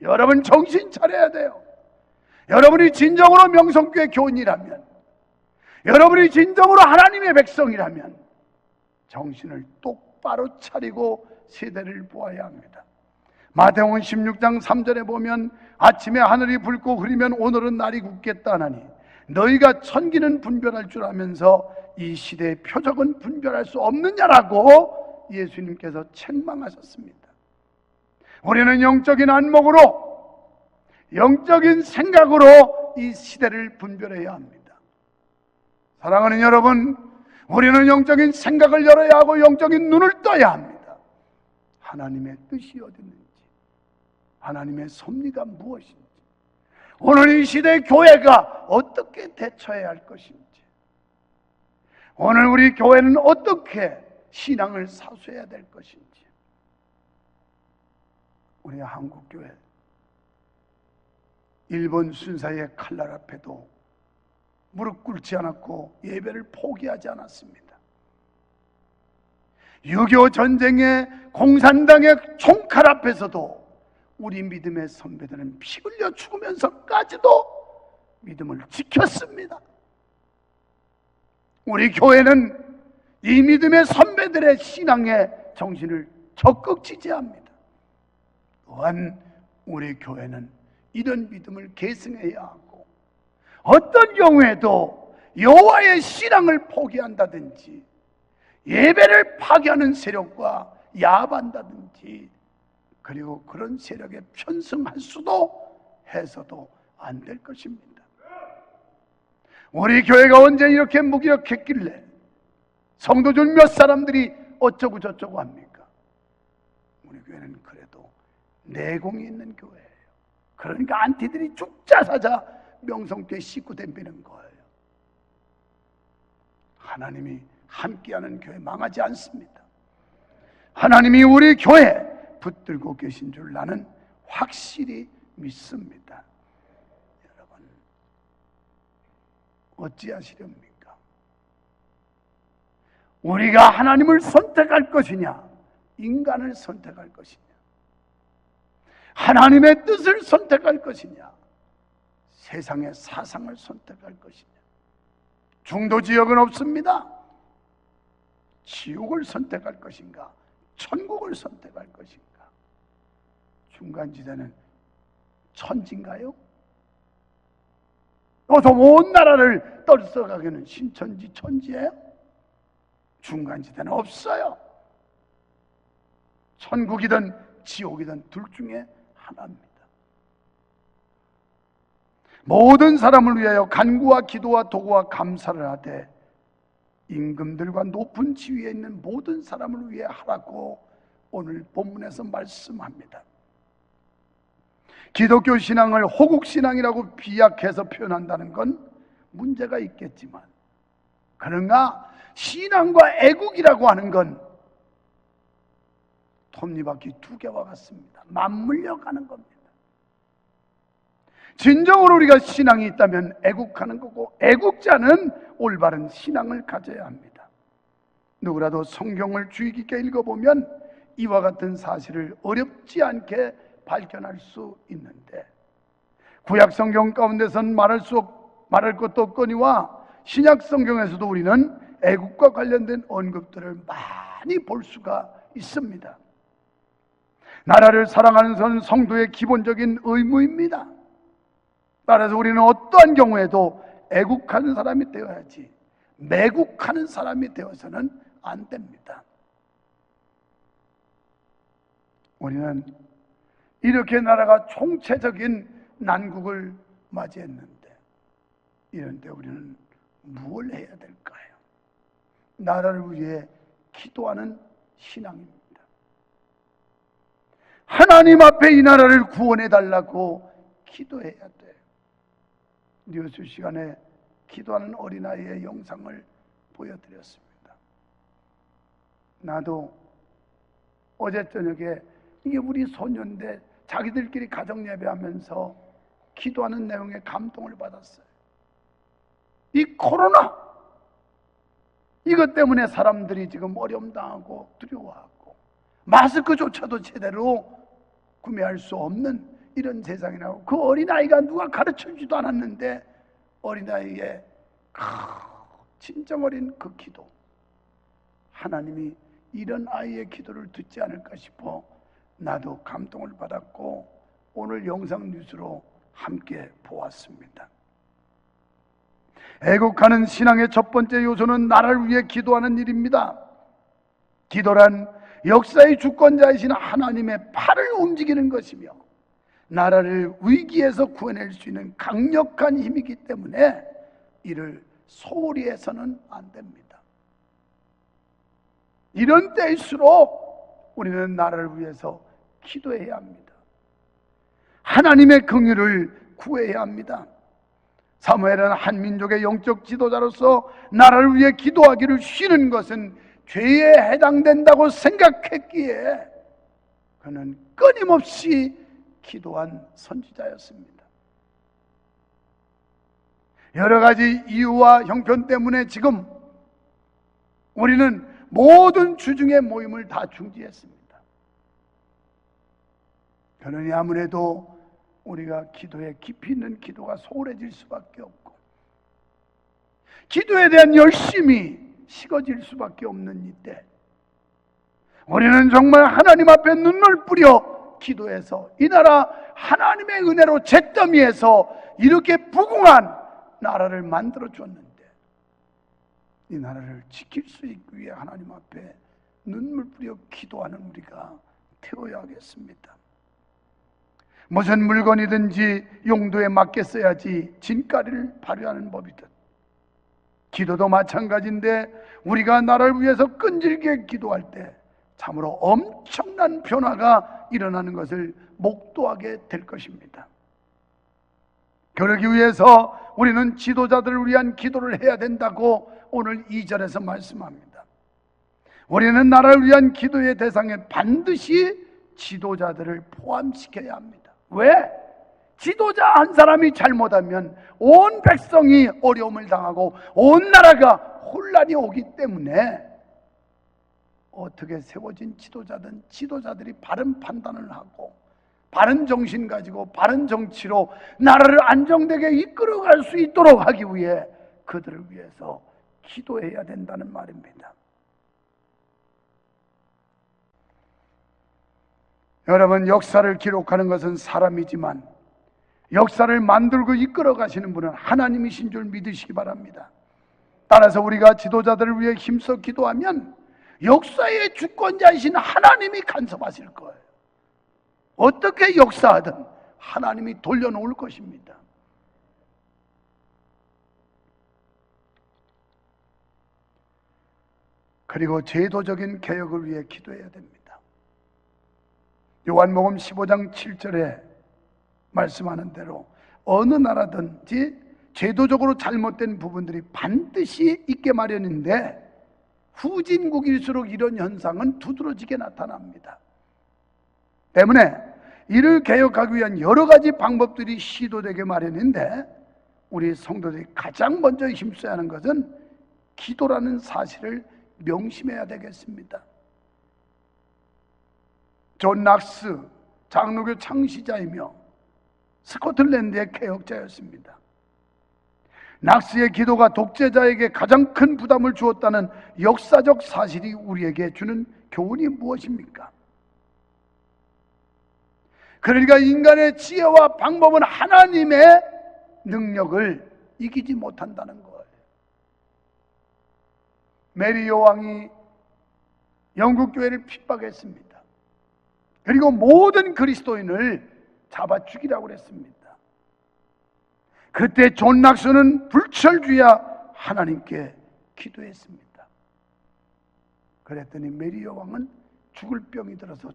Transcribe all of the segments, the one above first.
여러분 정신 차려야 돼요. 여러분이 진정으로 명성교회 교인이라면, 여러분이 진정으로 하나님의 백성이라면 정신을 똑바로 차리고 세대를 보아야 합니다. 마태복음 16장 3절에 보면 아침에 하늘이 붉고 흐리면 오늘은 날이 굳겠다 하나니 너희가 천기는 분별할 줄 아면서 이 시대의 표적은 분별할 수 없느냐라고 예수님께서 책망하셨습니다. 우리는 영적인 안목으로, 영적인 생각으로 이 시대를 분별해야 합니다. 사랑하는 여러분, 우리는 영적인 생각을 열어야 하고 영적인 눈을 떠야 합니다. 하나님의 뜻이 어디 있는지, 하나님의 섭리가 무엇인지, 오늘 이 시대의 교회가 어떻게 대처해야 할 것인지, 오늘 우리 교회는 어떻게 신앙을 사수해야 될 것인지. 우리 한국교회 일본 순사의 칼날 앞에도 무릎 꿇지 않았고 예배를 포기하지 않았습니다. 6.25 전쟁의 공산당의 총칼 앞에서도 우리 믿음의 선배들은 피 흘려 죽으면서까지도 믿음을 지켰습니다. 우리 교회는 이 믿음의 선배들의 신앙의 정신을 적극 지지합니다. 또한 우리 교회는 이런 믿음을 계승해야 하고, 어떤 경우에도 여호와의 신앙을 포기한다든지 예배를 파괴하는 세력과 야합한다든지, 그리고 그런 세력에 편승할 수도 해서도 안 될 것입니다. 우리 교회가 언제 이렇게 무기력했길래 성도들 몇 사람들이 어쩌고 저쩌고 합니까? 우리 교회는 그래도 내공이 있는 교회예요. 그러니까 안티들이 죽자 사자 명성교회 식구 덤비는 거예요. 하나님이 함께하는 교회 망하지 않습니다. 하나님이 우리 교회에 붙들고 계신 줄 나는 확실히 믿습니다. 여러분, 어찌하시렵니까? 우리가 하나님을 선택할 것이냐, 인간을 선택할 것이냐, 하나님의 뜻을 선택할 것이냐, 세상의 사상을 선택할 것이냐. 중도 지역은 없습니다. 지옥을 선택할 것인가, 천국을 선택할 것인가. 중간지대는 천지인가요? 더 먼 나라를 떨쳐가기는 신천지 천지예요? 중간지대는 없어요. 천국이든 지옥이든 둘 중에 하나입니다. 모든 사람을 위하여 간구와 기도와 도구와 감사를 하되 임금들과 높은 지위에 있는 모든 사람을 위해 하라고 오늘 본문에서 말씀합니다. 기독교 신앙을 호국 신앙이라고 비약해서 표현한다는 건 문제가 있겠지만, 그러나 신앙과 애국이라고 하는 건 톱니바퀴 두 개와 같습니다. 맞물려 가는 겁니다. 진정으로 우리가 신앙이 있다면 애국하는 거고, 애국자는 올바른 신앙을 가져야 합니다. 누구라도 성경을 주의 깊게 읽어보면 이와 같은 사실을 어렵지 않게 발견할 수 있는데, 구약 성경 가운데선 말할 것도 없거니와 신약 성경에서도 우리는 애국과 관련된 언급들을 많이 볼 수가 있습니다. 나라를 사랑하는 것은 성도의 기본적인 의무입니다. 따라서 우리는 어떠한 경우에도 애국하는 사람이 되어야지 매국하는 사람이 되어서는 안 됩니다. 우리는 이렇게 나라가 총체적인 난국을 맞이했는데, 이런 때 우리는 무엇을 해야 될까요? 나라를 위해 기도하는 신앙입니다. 하나님 앞에 이 나라를 구원해 달라고 기도해야 돼요. 뉴스 시간에 기도하는 어린아이의 영상을 보여드렸습니다. 나도 어제 저녁에 이게 우리 소년인데 자기들끼리 가정 예배하면서 기도하는 내용에 감동을 받았어요. 이 코로나, 이것 때문에 사람들이 지금 어려움 당하고 두려워하고 마스크조차도 제대로 구매할 수 없는 이런 세상이 나오고, 그 어린아이가 누가 가르쳐주지도 않았는데 어린아이의 진정 어린 그 기도, 하나님이 이런 아이의 기도를 듣지 않을까 싶어 나도 감동을 받았고 오늘 영상 뉴스로 함께 보았습니다. 애국하는 신앙의 첫 번째 요소는 나라를 위해 기도하는 일입니다. 기도란 역사의 주권자이신 하나님의 팔을 움직이는 것이며 나라를 위기에서 구해낼 수 있는 강력한 힘이기 때문에 이를 소홀히 해서는 안 됩니다. 이런 때일수록 우리는 나라를 위해서 기도해야 합니다. 하나님의 긍휼을 구해야 합니다. 사무엘은 한 민족의 영적 지도자로서 나라를 위해 기도하기를 쉬는 것은 죄에 해당된다고 생각했기에 그는 끊임없이 기도한 선지자였습니다. 여러 가지 이유와 형편 때문에 지금 우리는 모든 주중의 모임을 다 중지했습니다. 그러니 아무래도 우리가 기도에 깊이 있는 기도가 소홀해질 수밖에 없고 기도에 대한 열심이 식어질 수밖에 없는 이때 우리는 정말 하나님 앞에 눈물 뿌려 기도해서 이 나라 하나님의 은혜로 잿더미에서 이렇게 부궁한 나라를 만들어 줬는데 이 나라를 지킬 수 있기 위해 하나님 앞에 눈물 뿌려 기도하는 우리가 되어야겠습니다. 무슨 물건이든지 용도에 맞게 써야지 진가리를 발휘하는 법이듯 기도도 마찬가지인데 우리가 나라를 위해서 끈질기게 기도할 때 참으로 엄청난 변화가 일어나는 것을 목도하게 될 것입니다. 그러기 위해서 우리는 지도자들을 위한 기도를 해야 된다고 오늘 2절에서 말씀합니다. 우리는 나라를 위한 기도의 대상에 반드시 지도자들을 포함시켜야 합니다. 왜? 지도자 한 사람이 잘못하면 온 백성이 어려움을 당하고 온 나라가 혼란이 오기 때문에 어떻게 세워진 지도자든 지도자들이 바른 판단을 하고 바른 정신 가지고 바른 정치로 나라를 안정되게 이끌어갈 수 있도록 하기 위해 그들을 위해서 기도해야 된다는 말입니다. 여러분, 역사를 기록하는 것은 사람이지만 역사를 만들고 이끌어 가시는 분은 하나님이신 줄 믿으시기 바랍니다. 따라서 우리가 지도자들을 위해 힘써 기도하면 역사의 주권자이신 하나님이 간섭하실 거예요. 어떻게 역사하든 하나님이 돌려놓을 것입니다. 그리고 제도적인 개혁을 위해 기도해야 됩니다. 요한복음 15장 7절에 말씀하는 대로 어느 나라든지 제도적으로 잘못된 부분들이 반드시 있게 마련인데 후진국일수록 이런 현상은 두드러지게 나타납니다. 때문에 이를 개혁하기 위한 여러 가지 방법들이 시도되게 마련인데 우리 성도들이 가장 먼저 힘써야 하는 것은 기도라는 사실을 명심해야 되겠습니다. 존 낙스 장로교 창시자이며 스코틀랜드의 개혁자였습니다. 낙스의 기도가 독재자에게 가장 큰 부담을 주었다는 역사적 사실이 우리에게 주는 교훈이 무엇입니까? 그러니까 인간의 지혜와 방법은 하나님의 능력을 이기지 못한다는 거예요. 메리 여왕이 영국 교회를 핍박했습니다. 그리고 모든 그리스도인을 잡아 죽이라고 했습니다. 그때 존 낙스는 불철주야 하나님께 기도했습니다. 그랬더니 메리 여왕은 죽을 병이 들어서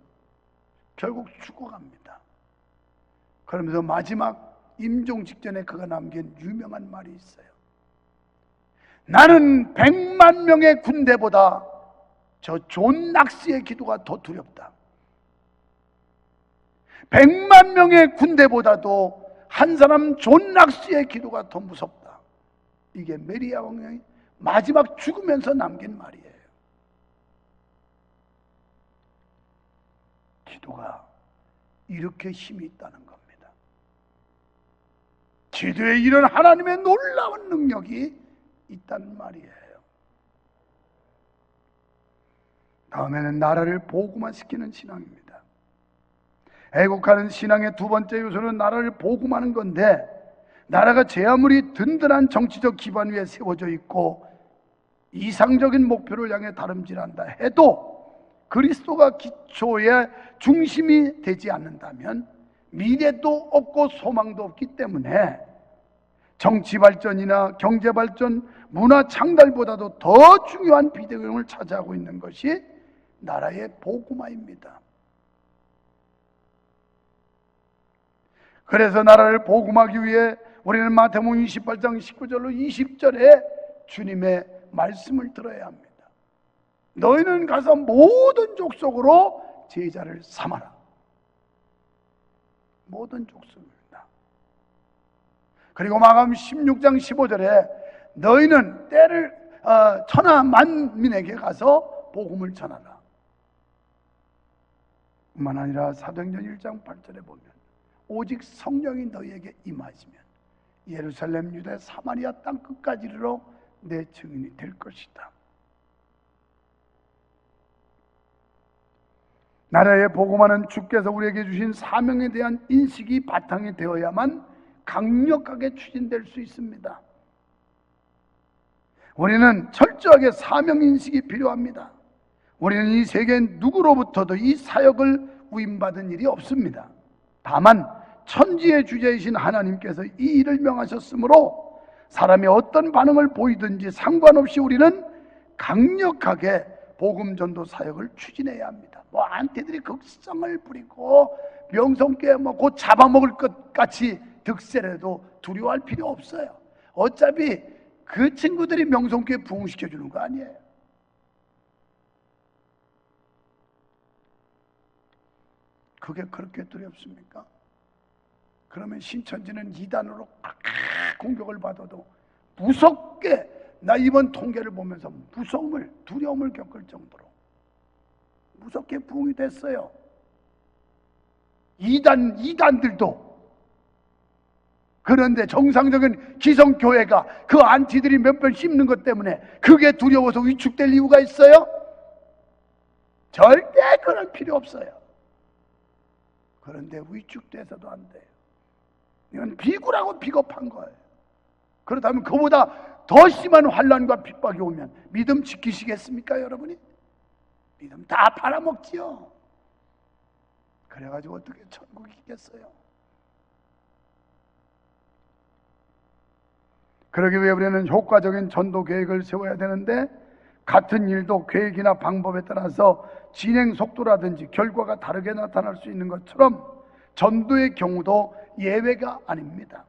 결국 죽어갑니다. 그러면서 마지막 임종 직전에 그가 남긴 유명한 말이 있어요. 나는 100만 명의 군대보다 저 존 낙스의 기도가 더 두렵다. 100만 명의 군대보다도 한 사람 존 낙스의 기도가 더 무섭다. 이게 메리 여왕이 마지막 죽으면서 남긴 말이에요. 기도가 이렇게 힘이 있다는 겁니다. 기도에 이런 하나님의 놀라운 능력이 있단 말이에요. 다음에는 나라를 복음화시키는 신앙입니다. 애국하는 신앙의 두 번째 요소는 나라를 복음하는 건데, 나라가 제 아무리 든든한 정치적 기반 위에 세워져 있고 이상적인 목표를 향해 다름질한다 해도 그리스도가 기초의 중심이 되지 않는다면 미래도 없고 소망도 없기 때문에 정치 발전이나 경제 발전, 문화 창달보다도 더 중요한 비대경을 차지하고 있는 것이 나라의 복음화입니다. 그래서 나라를 복음하기 위해 우리는 마태복음 28장 19절로 20절에 주님의 말씀을 들어야 합니다. 너희는 가서 모든 족속으로 제자를 삼아라. 모든 족속입니다. 그리고 마가복음 16장 15절에 너희는 때를 천하 만민에게 가서 복음을 전하라. 뿐만 아니라 사도행전 1장 8절에 보면 오직 성령이 너희에게 임하시면 예루살렘, 유대, 사마리아 땅 끝까지 이르러 내 증인이 될 것이다. 나라의 복음화는 주께서 우리에게 주신 사명에 대한 인식이 바탕이 되어야만 강력하게 추진될 수 있습니다. 우리는 철저하게 사명인식이 필요합니다. 우리는 이 세계 누구로부터도 이 사역을 위임받은 일이 없습니다. 다만 천지의 주제이신 하나님께서 이 일을 명하셨으므로 사람이 어떤 반응을 보이든지 상관없이 우리는 강력하게 복음 전도 사역을 추진해야 합니다. 안티들이 극성을 부리고 명성교회 곧 잡아먹을 것 같이 득세라도 두려워할 필요 없어요. 어차피 그 친구들이 명성교회 부흥시켜주는 거 아니에요. 그게 그렇게 두렵습니까? 그러면 신천지는 이단으로 공격을 받아도 무섭게, 나 이번 통계를 보면서 두려움을 겪을 정도로 무섭게 부흥이 됐어요. 이단들도. 그런데 정상적인 기성교회가 그 안티들이 몇 번 씹는 것 때문에 그게 두려워서 위축될 이유가 있어요? 절대 그럴 필요 없어요. 그런데 위축돼서도 안 돼요. 이건 비굴하고 비겁한 거예요. 그렇다면 그보다 더 심한 환난과 핍박이 오면 믿음 지키시겠습니까, 여러분이? 믿음 다 팔아먹지요. 그래가지고 어떻게 천국이 있겠어요? 그러기 위해 우리는 효과적인 전도 계획을 세워야 되는데, 같은 일도 계획이나 방법에 따라서 진행 속도라든지 결과가 다르게 나타날 수 있는 것처럼 전도의 경우도 예외가 아닙니다.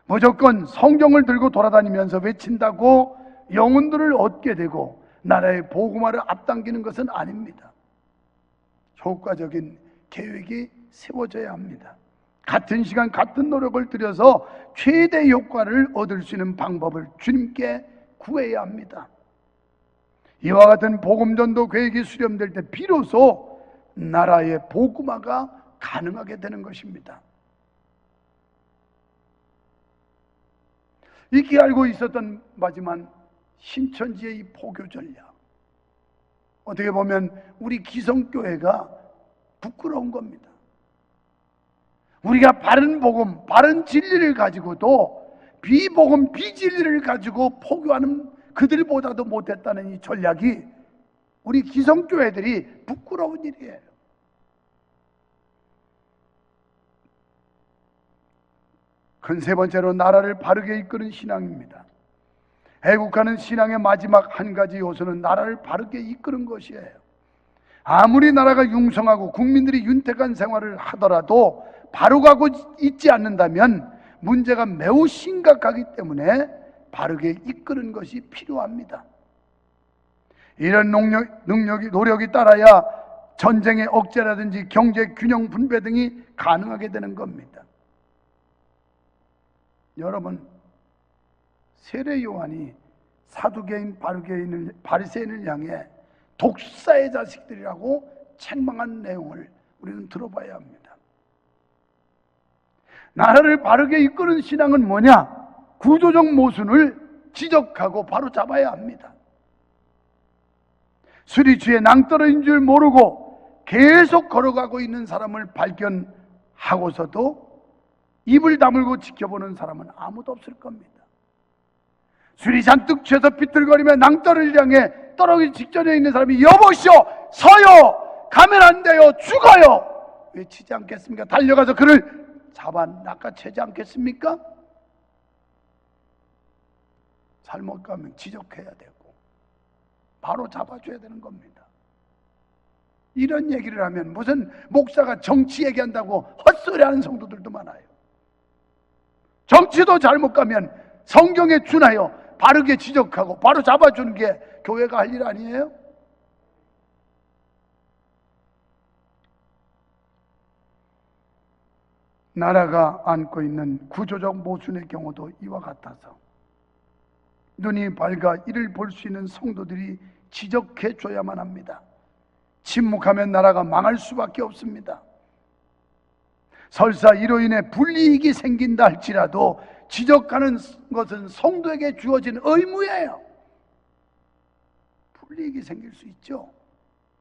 무조건 성경을 들고 돌아다니면서 외친다고 영혼들을 얻게 되고 나라의 복음화를 앞당기는 것은 아닙니다. 효과적인 계획이 세워져야 합니다. 같은 시간 같은 노력을 들여서 최대 효과를 얻을 수 있는 방법을 주님께 구해야 합니다. 이와 같은 복음전도 계획이 수렴될 때 비로소 나라의 복음화가 가능하게 되는 것입니다. 익히 알고 있었던 바지만 신천지의 이 포교 전략, 어떻게 보면 우리 기성교회가 부끄러운 겁니다. 우리가 바른 복음, 바른 진리를 가지고도 비복음, 비진리를 가지고 포교하는 그들보다도 못했다는 이 전략이 우리 기성교회들이 부끄러운 일이에요. 큰 세 번째로 나라를 바르게 이끄는 신앙입니다. 애국하는 신앙의 마지막 한 가지 요소는 나라를 바르게 이끄는 것이에요. 아무리 나라가 융성하고 국민들이 윤택한 생활을 하더라도 바로 가고 있지 않는다면 문제가 매우 심각하기 때문에 바르게 이끄는 것이 필요합니다. 이런 노력이 따라야 전쟁의 억제라든지 경제 균형 분배 등이 가능하게 되는 겁니다. 여러분, 세례 요한이 사두개인 바리새인을 향해 독사의 자식들이라고 책망한 내용을 우리는 들어봐야 합니다. 나라를 바르게 이끄는 신앙은 뭐냐? 구조적 모순을 지적하고 바로 잡아야 합니다. 술이 취해 낭떠러진 줄 모르고 계속 걸어가고 있는 사람을 발견하고서도 입을 다물고 지켜보는 사람은 아무도 없을 겁니다. 술이 잔뜩 취해서 비틀거리며 낭떠러지를 향해 떨어지기 직전에 있는 사람이 여보시오, 서요, 가면 안 돼요, 죽어요 외치지 않겠습니까? 달려가서 그를 잡아 낚아채지 않겠습니까? 잘못 가면 지적해야 되고 바로 잡아줘야 되는 겁니다. 이런 얘기를 하면 무슨 목사가 정치 얘기한다고 헛소리하는 성도들도 많아요. 정치도 잘못 가면 성경에 준하여 바르게 지적하고 바로 잡아주는 게 교회가 할 일 아니에요? 나라가 안고 있는 구조적 모순의 경우도 이와 같아서 눈이 밝아 이를 볼 수 있는 성도들이 지적해 줘야만 합니다. 침묵하면 나라가 망할 수밖에 없습니다. 설사 이로 인해 불이익이 생긴다 할지라도 지적하는 것은 성도에게 주어진 의무예요. 불이익이 생길 수 있죠.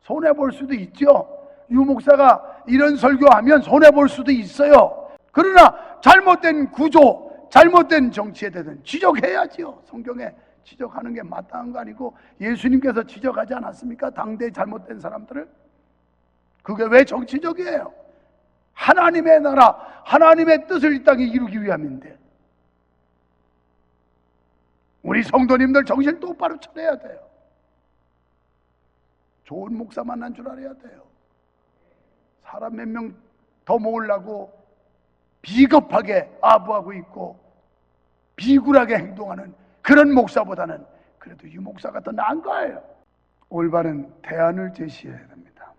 손해볼 수도 있죠. 유목사가 이런 설교하면 손해볼 수도 있어요. 그러나 잘못된 구조, 잘못된 정치에 대해서는 지적해야지요. 성경에 지적하는 게 마땅한 거 아니고 예수님께서 지적하지 않았습니까? 당대에 잘못된 사람들을. 그게 왜 정치적이에요? 하나님의 나라, 하나님의 뜻을 이 땅에 이루기 위함인데 우리 성도님들 정신 똑바로 차려야 돼요. 좋은 목사 만난 줄 알아야 돼요. 사람 몇 명 더 모으려고 비겁하게 아부하고 있고 비굴하게 행동하는 그런 목사보다는 그래도 이 목사가 더 나은 거예요. 올바른 대안을 제시해야 됩니다.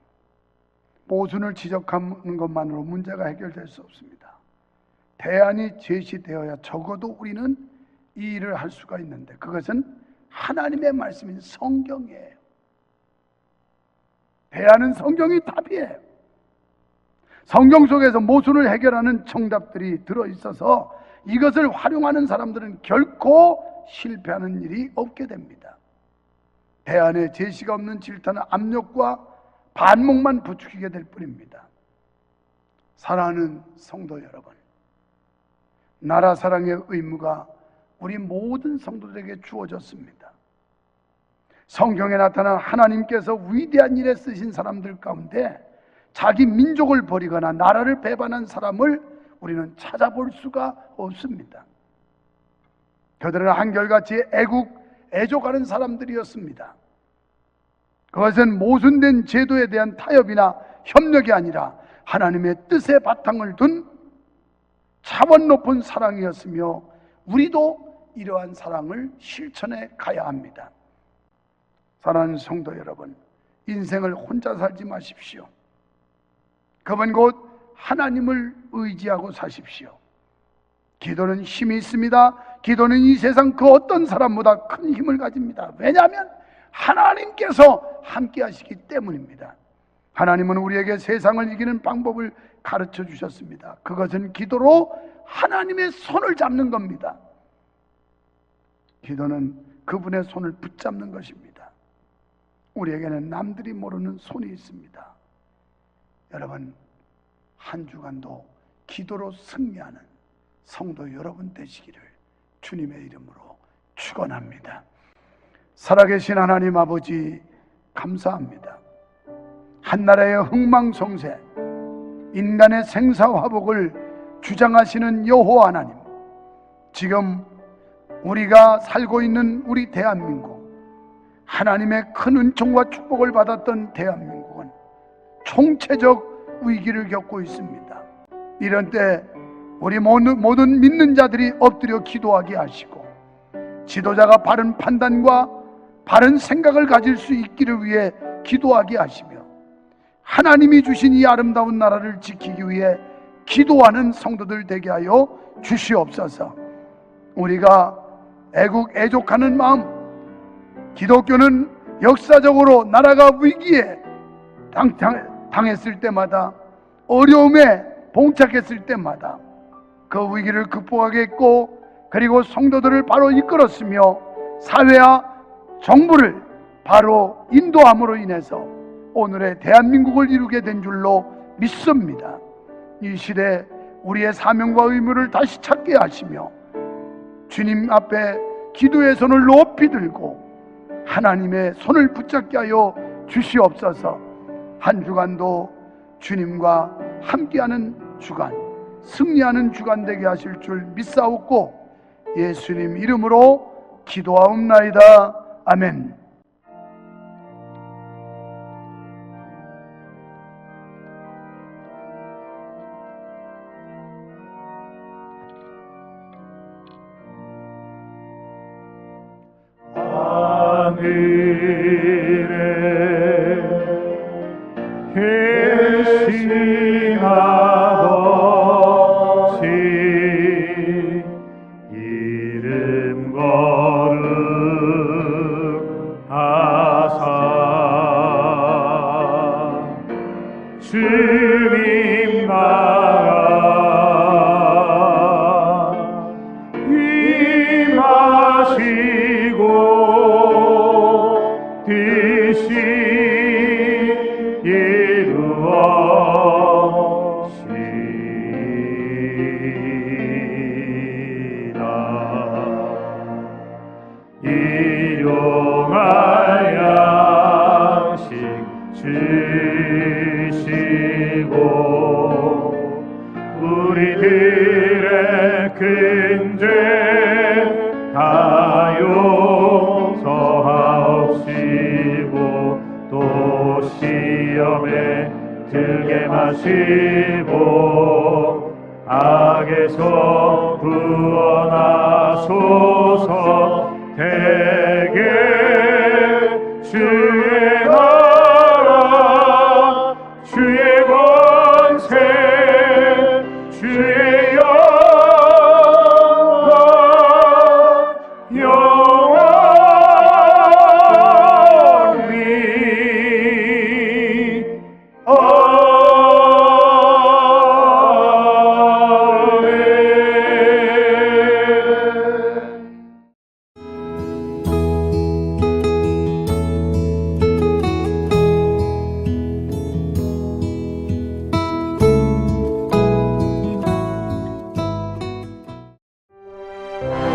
모순을 지적하는 것만으로 문제가 해결될 수 없습니다. 대안이 제시되어야 적어도 우리는 이 일을 할 수가 있는데 그것은 하나님의 말씀인 성경이에요. 대안은 성경이 답이에요. 성경 속에서 모순을 해결하는 정답들이 들어있어서 이것을 활용하는 사람들은 결코 실패하는 일이 없게 됩니다. 대안의 제시가 없는 질타는 압력과 반목만 부추기게 될 뿐입니다. 사랑하는 성도 여러분, 나라 사랑의 의무가 우리 모든 성도들에게 주어졌습니다. 성경에 나타난 하나님께서 위대한 일에 쓰신 사람들 가운데 자기 민족을 버리거나 나라를 배반한 사람을 우리는 찾아볼 수가 없습니다. 그들은 한결같이 애족하는 사람들이었습니다. 그것은 모순된 제도에 대한 타협이나 협력이 아니라 하나님의 뜻에 바탕을 둔 차원 높은 사랑이었으며 우리도 이러한 사랑을 실천해 가야 합니다. 사랑하는 성도 여러분, 인생을 혼자 살지 마십시오. 그분 곧 하나님을 의지하고 사십시오. 기도는 힘이 있습니다. 기도는 이 세상 그 어떤 사람보다 큰 힘을 가집니다. 왜냐하면 하나님께서 함께 하시기 때문입니다. 하나님은 우리에게 세상을 이기는 방법을 가르쳐 주셨습니다. 그것은 기도로 하나님의 손을 잡는 겁니다. 기도는 그분의 손을 붙잡는 것입니다. 우리에게는 남들이 모르는 손이 있습니다. 여러분, 한 주간도 기도로 승리하는 성도 여러분 되시기를 주님의 이름으로 축원합니다. 살아계신 하나님 아버지 감사합니다. 한나라의 흥망성쇠, 인간의 생사화복을 주장하시는 여호와 하나님, 지금 우리가 살고 있는 우리 대한민국, 하나님의 큰 은총과 축복을 받았던 대한민국은 총체적 위기를 겪고 있습니다. 이런 때 우리 모든 믿는 자들이 엎드려 기도하게 하시고 지도자가 바른 판단과 바른 생각을 가질 수 있기를 위해 기도하게 하시며 하나님이 주신 이 아름다운 나라를 지키기 위해 기도하는 성도들 되게 하여 주시옵소서. 우리가 애족하는 마음, 기독교는 역사적으로 나라가 위기에 당했을 때마다, 어려움에 봉착했을 때마다 그 위기를 극복하겠고, 그리고 성도들을 바로 이끌었으며 사회와 정부를 바로 인도함으로 인해서 오늘의 대한민국을 이루게 된 줄로 믿습니다. 이 시대 우리의 사명과 의무를 다시 찾게 하시며 주님 앞에 기도의 손을 높이 들고 하나님의 손을 붙잡게 하여 주시옵소서. 한 주간도 주님과 함께하는 주간, 승리하는 주간 되게 하실 줄 믿사옵고 예수님 이름으로 기도하옵나이다. 아멘. 계신 아버지 이름 거룩하사 주님 나라 임하시고 뜻이 일용할 양식 주시고 우리들의 큰 죄 다 용서하옵시고 또 시험에 들게 마시고 악에서 구원하소서. 대개 주의 나라 주의 권세 주의 영원히 아멘.